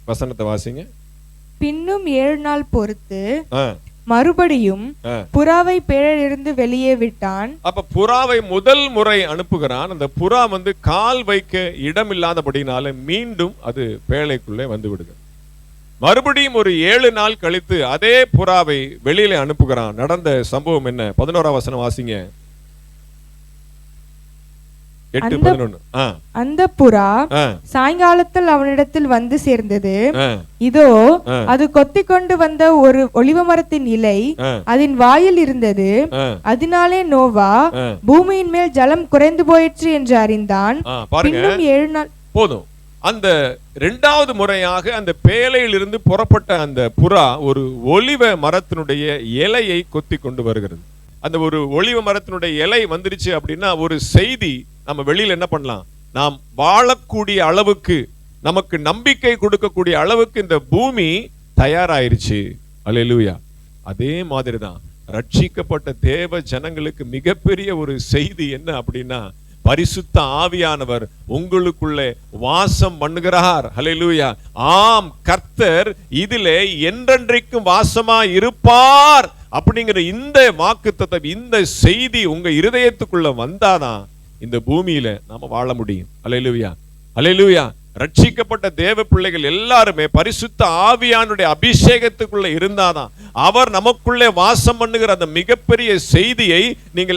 வசனத்தை வாசிங்க. பின்னும் 7 நாள் பொறுத்து மறுபடியும் புறாவை பேழையிலிருந்து வெளியே விட்டான். அப்ப புறாவை முதல் முறை அனுப்புகிறான். அந்த புறா கால் வைக்க இடம் இல்லாதபடினால மீண்டும் அது பேழைக்குள்ளே வந்து விடுகிறது. மறுபடியும் ஒரு 7 நாள் கழித்து அதே புறாவை வெளியில அனுப்புகிறான். நடந்த சம்பவம் என்ன? 11ஆம் வசனம் வாசிங்க. 8:11. அந்த புறா சாயங்காலத்தில் அவனிடத்தில் வந்து சேர்ந்தது. இதோ அது கொத்திக் கொண்டு வந்த ஒரு ஒலிவ மரத்தின் இலை அதன் வாயில் இருந்தது. அதனாலே நோவா பூமியின் மேல் ஜலம் குறைந்து போயிற்று என்று அறிந்தான். இன்னும் 7 நாள் போதும். அந்த 2வது முறையாக அந்த பேழையிலிருந்து புறப்பட்ட அந்த புறா ஒரு ஒலிவ மரத்தினுடைய இலையை கொத்தி கொண்டு வருகிறது. அந்த ஒரு ஒலிவ மரத்தினுடைய இலை வந்துருச்சு அப்படின்னா ஒரு செய்தி நம்ம வெளியில என்ன பண்ணலாம்? நாம் வாழக்கூடிய அளவுக்கு, நமக்கு நம்பிக்கை கொடுக்கக்கூடிய அளவுக்கு இந்த பூமி தயாராயிருச்சு. அல்லேலூயா. அதே மாதிரிதான் ரட்சிக்கப்பட்ட தேவ ஜனங்களுக்கு மிகப்பெரிய ஒரு செய்தி என்ன அப்படின்னா, பரிசுத்த ஆவியானவர் உங்களுக்குள்ளே வாசம் பண்ணுகிறார். அல்லேலூயா. ஆம், கர்த்தர் இதிலே என்றென்றைக்கும் வாசமா இருப்பார் அப்படிங்கிற இந்த வாக்குத்தத்தம், இந்த செய்தி உங்க இருதயத்துக்குள்ள வந்தாதான் இந்த பூமியில நாம வாழ முடியும். அல்லேலூயா, அல்லேலூயா. ரட்சிக்கப்பட்ட தேவ பிள்ளைகள் எல்லாருமே பரிசுத்த ஆவியானுடைய அபிஷேகத்துக்குள்ள இருந்தாதான், அவர் நமக்குள்ளே வாசம் பண்ணுகிற அந்த மிகப்பெரிய செய்தியை நீங்க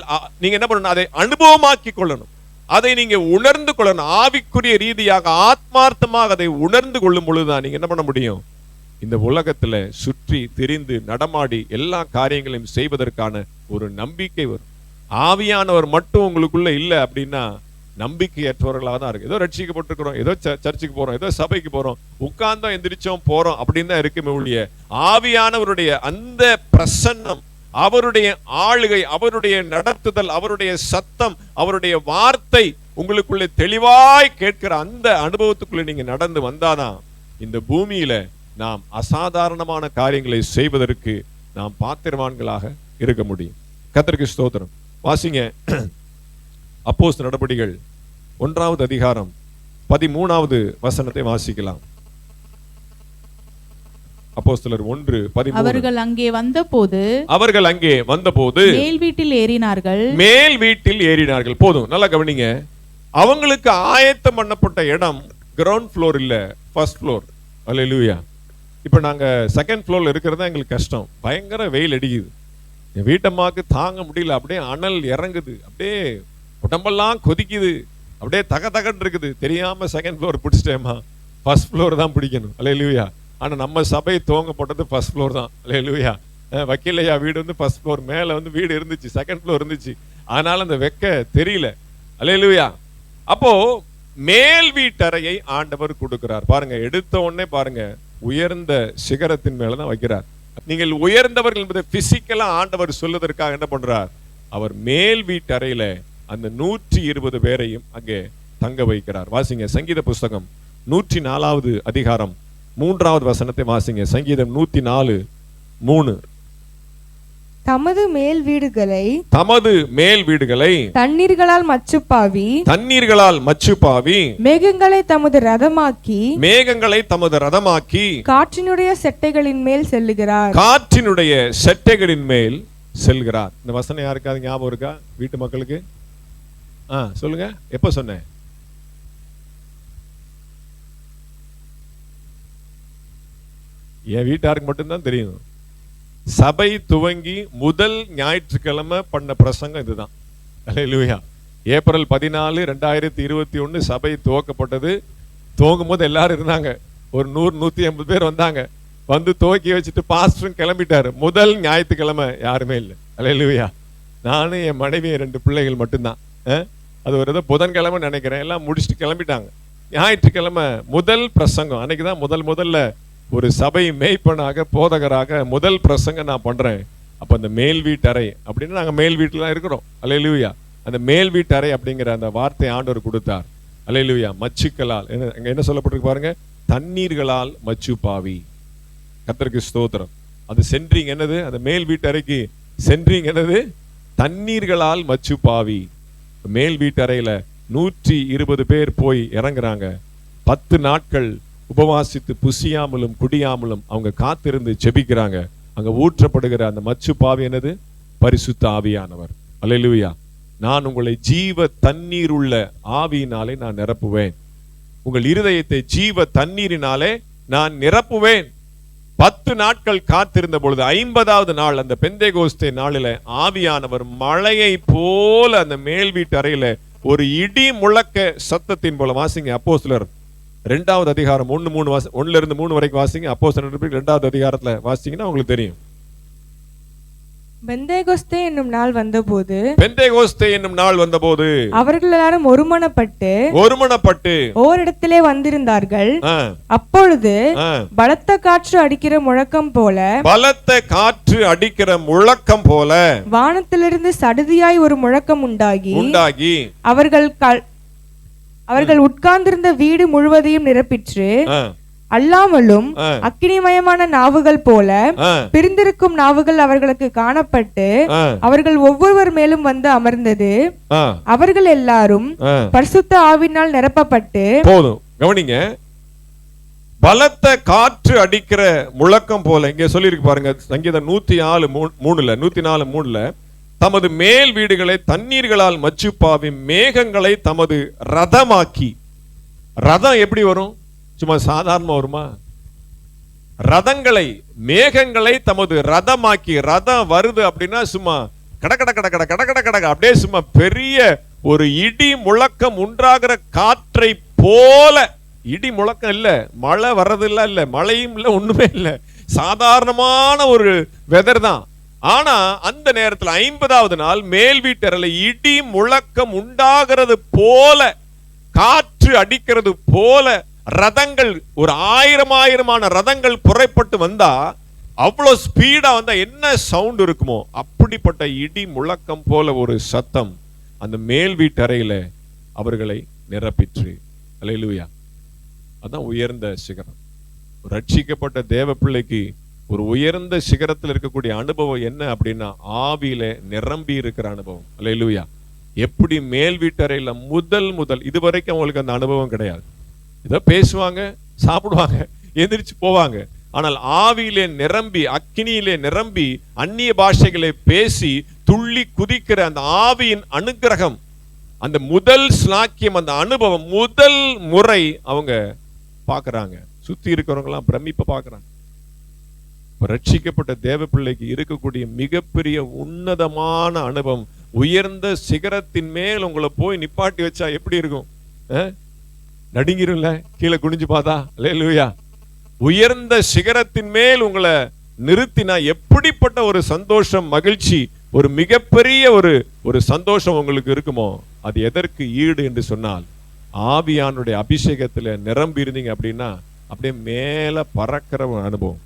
என்ன பண்ணணும், அதை அனுபவமாக்கி கொள்ளணும், அதை நீங்க உணர்ந்து கொள்ளணும். ஆவிக்குரிய ரீதியாக ஆத்மார்த்தமாக அதை உணர்ந்து கொள்ளும் பொழுதுதான் நீங்க என்ன பண்ண முடியும், இந்த உலகத்துல சுற்றி திரிந்து நடமாடி எல்லா காரியங்களையும் செய்வதற்கான ஒரு நம்பிக்கை வரும். ஆவியானவர் மட்டும் உங்களுக்குள்ள இல்லை அப்படின்னா நம்பிக்கையற்றவர்களாக தான் இருக்கு. ஏதோ ரட்சிக்கப்பட்டிருக்கிறோம், ஏதோ சர்ச்சுக்கு போறோம், ஏதோ சபைக்கு போறோம், உட்கார்ந்தோம் எந்திரிச்சோம் போறோம் அப்படின்னு தான் இருக்குமே ஒழிய ஆவியானவருடைய அந்த பிரசன்னம், அவருடைய ஆளுகை, அவருடைய நடத்துதல், அவருடைய சத்தம், அவருடைய வார்த்தை உங்களுக்குள்ளே தெளிவாய் கேட்கிற அந்த அனுபவத்துக்குள்ள நீங்க நடந்து வந்தாதான் இந்த பூமியில நாம் அசாதாரணமான காரியங்களை செய்வதற்கு நாம் பாத்திரவான்களாக இருக்க முடியும். கர்த்தருக்கு ஸ்தோத்திரம். வாசிங்க அப்போஸ்தலர் நடபடிகள் 1வது அதிகாரம் 13வது வசனத்தை வாசிக்கலாம். அப்போஸ்தலர் 1:13. அவர்கள் அங்கே வந்தபோது மேல் வீட்டில் ஏறினார்கள். போதும், நல்லா கவனிங்க. அவங்களுக்கு ஆயத்தம் பண்ணப்பட்ட இடம் கிரவுண்ட் ஃப்ளோர் இல்ல, ஃபர்ஸ்ட் ஃப்ளோர். அல்லேலூயா. இப்ப நாங்க செகண்ட் ஃப்ளோர்ல இருக்கிறதா எங்களுக்கு கஷ்டம். பயங்கர வெயில் அடிக்குது, என் வீட்டம்மாக்கு தாங்க முடியல, அப்படியே அனல் இறங்குது, அப்படியே உடம்பெல்லாம் கொதிக்குது, அப்படியே தகன்னு இருக்குது. தெரியாம செகண்ட் ஃப்ளோர் பிடிச்சிட்டேமா, ஃபர்ஸ்ட் ஃப்ளோர் தான் பிடிக்கணும். அல்லேலூயா. ஆனா நம்ம சபை துவங்கப்பட்டது ஃபர்ஸ்ட் ஃப்ளோர் தான். அல்லேலூயா. வக்கீலையா வீடு வந்து ஃபர்ஸ்ட் ஃப்ளோர், மேல வந்து வீடு இருந்துச்சு, செகண்ட் ஃப்ளோர் இருந்துச்சு, அதனால அந்த வெக்க தெரியல. அல்லேலூயா. அப்போ மேல் வீட்டறையை ஆண்டவர் கொடுக்கிறார். பாருங்க, எடுத்த உடனே பாருங்க, உயர்ந்த சிகரத்தின் மேலதான் வைக்கிறார். நீங்கள் உயர்ந்தவர்கள் என்பதை பிசிக்கலா ஆண்டவர் சொல்வதற்காக என்ன பண்றார், அவர் மேல் வீட்டறையில அந்த 120 பேரையும் அங்கே தங்க வைக்கிறார். வாசிங்க சங்கீத புஸ்தகம் 104வது அதிகாரம் 3வது வசனத்தை வாசிங்க. சங்கீதம் 104:3. தமது மேல் வீடுகளை தண்ணீர்களால் மச்சுப்பாவி மேகங்களை தமது ரதமாக்கி காற்றினுடைய செட்டைகளின் மேல் செல்லுகிறார். இந்த வசனம் யாருக்காவது ஞாபகம் இருக்கா வீட்டு மக்களுக்கு? சொல்லுங்க, எப்ப சொன்னேன்? என் வீட்டாருக்கு மட்டும்தான் தெரியும். சபை துவங்கி முதல் ஞாயிற்றுக்கிழமை பண்ண பிரசங்கம் இதுதான். அல்லேலூயா. ஏப்ரல் 14, 2021 சபை துவக்கப்பட்டது. துவங்கும் போது எல்லாரும் இருந்தாங்க, ஒரு 100-150 பேர் வந்தாங்க. வந்து துவக்கி வச்சுட்டு பாஸ்டரும் கிளம்பிட்டாரு. முதல் ஞாயிற்றுக்கிழமை யாருமே இல்லை. அல்லேலூயா. நானும் என் மனைவி 2 பிள்ளைகள் மட்டும்தான். அது ஒரு ஏதோ புதன்கிழமை நினைக்கிறேன், எல்லாம் முடிச்சுட்டு கிளம்பிட்டாங்க. ஞாயிற்றுக்கிழமை முதல் பிரசங்கம். அன்னைக்குதான் முதல்ல ஒரு சபை மேய்ப்பனாக போதகராக முதல் பிரசங்கம் நான் பண்றேன். அப்ப அந்த மேல் வீட்டறை அப்படின்னு நாங்க மேல் வீட்டுல தான் இருக்கிறோம். அல்லேலூயா. அந்த மேல் வீட்டறை அப்படிங்கிற அந்த வார்த்தை ஆண்டவர் கொடுத்தார். அல்லேலூயா. மச்சுக்களால் என்ன சொல்லப்பட்டிருக்கு பாருங்க, தண்ணீர்களால் மச்சு பாவி. கர்த்தருக்கு ஸ்தோத்திரம். அது சென்ட்ரிங் என்னது, அந்த மேல் வீட்டறைக்கு சென்ட்ரிங் என்னது, தண்ணீர்களால் மச்சு பாவி. மேல் வீட்டறையில 120 பேர் போய் இறங்குறாங்க. 10 நாட்கள் உபவாசித்து புசியாமலும் குடியாமலும் அவங்க காத்திருந்து ஜெபிக்கிறாங்க. அங்க ஊற்றப்படுகிற அந்த மச்சு பாவி என்னது, பரிசுத்த ஆவியானவர். அல்லேலூயா. நான் உங்களை ஜீவ தண்ணீர் உள்ள ஆவியினாலே நான் நிரப்புவேன். உங்கள் இருதயத்தை ஜீவ தண்ணீரினாலே நான் நிரப்புவேன். 10 நாட்கள் காத்திருந்த பொழுது 50வது நாள் அந்த பெந்தேகோஸ்தே நாளில ஆவியானவர் மழையை போல அந்த மேல் வீட்டு அறையில ஒரு இடி முழக்க சத்தத்தின் போல. வாசிங்க அப்போஸ்தலர் 2வது அதிகாரம் 1-3 வரைக்கும் வாசிங்க. அப்போஸ்தலர் 2வது அதிகாரத்துல வாசிங்கன்னா உங்களுக்கு தெரியும். பெந்தேகோஸ்தே என்னும் நாள் வந்தபோது அவர்கள் எல்லாரும் ஒருமனப்பட்டு ஓரிடத்திலே வந்திருந்தார்கள். அப்பொழுது பலத்த காற்று அடிக்கிற முழக்கம் போல வானத்திலிருந்து சடுதியாய் ஒரு முழக்கம் உண்டாகி அவர்கள் உட்கார்ந்திருந்த வீடு முழுவதையும் நிரப்பிற்று. அல்லாமலும் அக்கினிமயமான நாவுகள் போல பிரிந்திருக்கும் நாவுகள் அவர்களுக்கு காணப்பட்டு அவர்கள் ஒவ்வொருவர் மேலும் வந்து அமர்ந்தது. அவர்கள் எல்லாரும் பரிசுத்த ஆவியினால் நிரப்பப்பட்டு. போதும், கவனிங்க. பலத்த காற்று அடிக்கிற முழக்கம் போல இங்க சொல்லி இருக்கு பாருங்க. சங்கீதம் 104:3 தமது மேல் வீடுகளை தண்ணீர்களால் மச்சுப்பாவி, மேகங்களை தமது ரதமாக்கி. ரதம் எப்படி வரும்? சும்மா சாதாரணமா வருமா? ரதங்களை, மேகங்களை தமது ரதமாக்கி. ரதம் வருது அப்படின்னா சும்மா கட கட கட கட கட கட கட அப்படியே சும்மா பெரிய ஒரு இடி முழக்கம் உண்டாகிற காற்றை போல. இடி முழக்கம் இல்ல, மழை வர்றதில்ல, இல்ல மழையும் இல்ல, ஒண்ணுமே இல்ல, சாதாரணமான ஒரு வெதர் தான். ஆனா அந்த நேரத்தில் 50வது நாள் மேல் வீட்டறையில இடி முழக்கம் உண்டாகிறது போல, காற்று அடிக்கிறது போல, ரதங்கள் ஒரு 1000 ரதங்கள் புறப்பட்டு வந்தா, அவ்வளவு ஸ்பீடா வந்தா என்ன சவுண்ட் இருக்குமோ அப்படிப்பட்ட இடி முழக்கம் போல ஒரு சத்தம் அந்த மேல் வீட்டறையில அவர்களை நிரப்பிற்று. அல்லேலூயா. அதான் உயர்ந்த சிகரம். ரட்சிக்கப்பட்ட தேவ பிள்ளைக்கு ஒரு உயர்ந்த சிகரத்தில் இருக்கக்கூடிய அனுபவம் என்ன அப்படின்னா, ஆவியில நிரம்பி இருக்கிற அனுபவம். அல்லேலூயா. எப்படி மேல் வீட்டறையில முதல் இதுவரைக்கும் அவங்களுக்கு அந்த அனுபவம் கிடையாது. இதை பேசுவாங்க, சாப்பிடுவாங்க, எந்திரிச்சு போவாங்க. ஆனால் ஆவியிலே நிரம்பி, அக்கினியிலே நிரம்பி, அந்நிய பாஷைகளை பேசி துள்ளி குதிக்கிற அந்த ஆவியின் அனுக்கிரகம், அந்த முதல் ஸ்லாக்கியம், அந்த அனுபவம் முதல் முறை அவங்க பார்க்கறாங்க. சுத்தி இருக்கிறவங்களாம் பிரமிப்பை பார்க்கறாங்க. ரட்சிக்கப்பட்ட தேவ பிள்ளைக்கு இருக்கக்கூடிய மிகப்பெரிய உன்னதமான அனுபவம். உயர்ந்த சிகரத்தின் மேல் உங்களை போய் நிப்பாட்டி வச்சா எப்படி இருக்கும்? நடுங்கிரும்ல, கீழே குனிஞ்சு பார்த்தா. அல்லேலூயா. உயர்ந்த சிகரத்தின் மேல் உங்களை நிறுத்தினா எப்படிப்பட்ட ஒரு சந்தோஷம், மகிழ்ச்சி, ஒரு மிகப்பெரிய ஒரு சந்தோஷம் உங்களுக்கு இருக்குமோ, அது எதற்கு ஈடு என்று சொன்னால், ஆவியானுடைய அபிஷேகத்துல நிரம்பி இருந்தீங்க அப்படின்னா அப்படியே மேல பறக்கிற ஒரு அனுபவம்.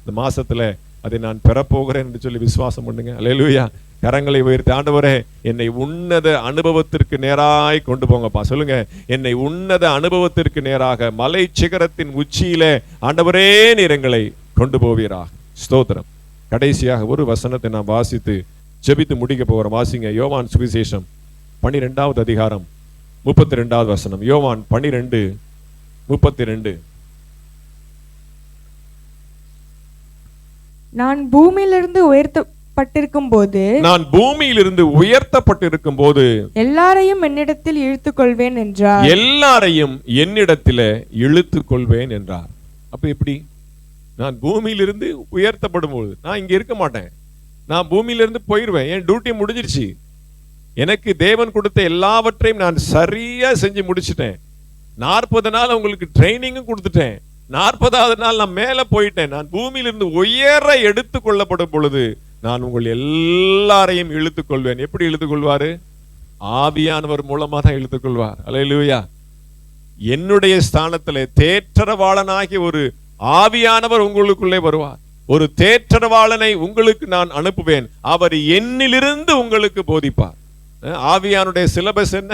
இந்த மாசத்துல அதை நான் பெறப்போகிறேன் என்று சொல்லி விசுவாசம் பண்ணுங்க. அல்லேலூயா. கரங்களை உயர்த்தி, ஆண்டவரே என்னை உன்னத அனுபவத்திற்கு நேராய் கொண்டு போங்கப்பா. சொல்லுங்க, என்னை உன்னத அனுபவத்திற்கு நேராக மலை சிகரத்தின் உச்சியிலே ஆண்டவரே நீர் எங்களை கொண்டு போவீராக. ஸ்தோத்திரம். கடைசியாக ஒரு வசனத்தை நான் வாசித்து ஜெபித்து முடிக்க போகிறோம். வாசிங்க. யோவான் சுவிசேஷம் 12வது அதிகாரம் 32வது வசனம். யோவான் 12:32. நான் பூமியிலிருந்து உயர்த்தப்பட்டிருக்கும் போது எல்லாரையும் என்னிடத்தில் இழுத்துக் கொள்வேன் என்றார். எல்லாரையும் என்னிடத்திலே இழுத்துக் கொள்வேன் என்றார். அப்ப எப்படி? நான் பூமியிலிருந்து உயர்த்தப்படும் போது நான் இங்க இருக்க மாட்டேன். நான் பூமியிலிருந்து போயிருவேன். என் டியூட்டி முடிஞ்சிருச்சு. எனக்கு தேவன் கொடுத்த எல்லாவற்றையும் நான் சரியா செஞ்சு முடிச்சிட்டேன். 40 நாள் உங்களுக்கு ட்ரைனிங்கும் கொடுத்துட்டேன். 40வது நாள் நான் மேல போயிட்டேன். நான் பூமியிலிருந்து உயர எடுத்து கொள்ளப்படும் பொழுது நான் உங்கள் எல்லாரையும் இழுத்துக் கொள்வேன். எப்படி இழுத்துக் கொள்வாரு? ஆவியானவர் மூலமா தான் இழுத்துக் கொள்வார். அல்லேலூயா. என்னுடைய ஸ்தானத்திலே தேற்றரவாளனாகி ஒரு ஆவியானவர் உங்களுக்குள்ளே வருவார். ஒரு தேற்றரவாளனை உங்களுக்கு நான் அனுப்புவேன். அவர் என்னிலிருந்து உங்களுக்கு போதிப்பார். ஆவியானுடைய சிலபஸ் என்ன?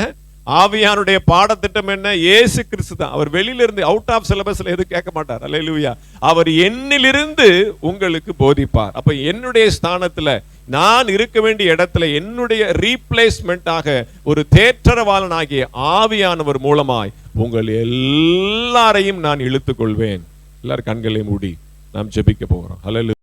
ஆவியானுடைய பாடத்திட்டம் என்ன? இயேசு கிறிஸ்து தான். அவர் வெளியிலிருந்து அவுட் ஆஃப் சிலபஸ்ல எது கேட்க மாட்டார். அல்லேலூயா. அவர் என்னிலிருந்து உங்களுக்கு போதிப்பார். அப்ப என்னுடைய ஸ்தானத்துல, நான் இருக்க வேண்டிய இடத்துல, என்னுடைய ரீப்ளேஸ்மெண்டாக ஒரு தேற்றரவாளனாகிய ஆவியானவர் மூலமாய் உங்கள் எல்லாரையும் நான் இழுத்துக் கொள்வேன். எல்லாரும் கண்களை மூடி நாம் ஜெபிக்க போகிறோம். அல்லேலூயா.